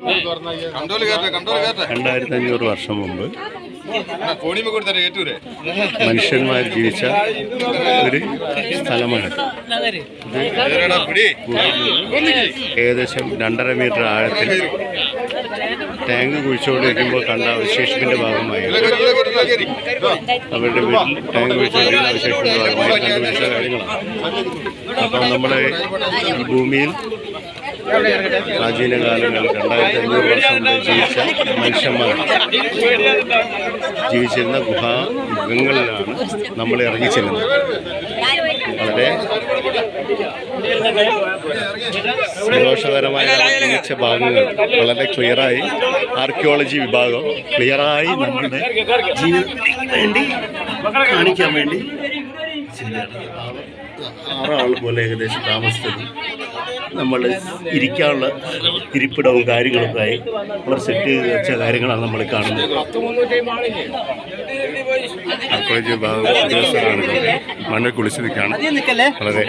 2500 വർഷം മുമ്പ് മനുഷ്യന്മാർ ജീവിച്ച ഒരു സ്ഥലമാണ്. ഏകദേശം 2.5 മീറ്റർ ആഴത്തിൽ ടാങ്ക് കുഴിച്ചുകൊണ്ടിരിക്കുമ്പോൾ കണ്ട അവശേഷിപ്പിന്റെ ഭാഗമായി അവരുടെ വീട്ടിൽ ടാങ്ക് കുഴിച്ചുകൊണ്ടിരിക്കുന്ന അവശേഷിപ്പിന്റെ ഭാഗമായി കണ്ടുപിടിച്ച കാര്യങ്ങളാണ്. അപ്പം നമ്മുടെ ഭൂമിയിൽ പ്രാചീന കാലങ്ങളിൽ 2500 വർഷം മുമ്പ് ജീവിച്ച മനുഷ്യന്മാർ ജീവിച്ചിരുന്ന ഗുഹകളിലാണ് നമ്മൾ ഇറങ്ങി ചെല്ലുന്നത്. വളരെ സന്തോഷകരമായ മികച്ച ഭാഗങ്ങൾ വളരെ ക്ലിയറായി ആർക്കിയോളജി വിഭാഗം ക്ലിയറായി നമ്മളുടെ ജീവിതത്തിന് വേണ്ടി കാണിക്കാൻ വേണ്ടി 6 ആൾ പോലെ ഏകദേശം താമസിച്ചത് നമ്മൾ ഇരിക്കാനുള്ള ഇരിപ്പിടവും കാര്യങ്ങളൊക്കെ ആയി അവർ സെറ്റ് ചെയ്ത് വെച്ച കാര്യങ്ങളാണ് നമ്മൾ കാണുന്നത്. ആർക്കിയോളജി വിഭാഗം ഉദ്യോഗസ്ഥരാണ് മണ്ണിൽ കുളിച്ച് നിൽക്കുകയാണ്. വളരെ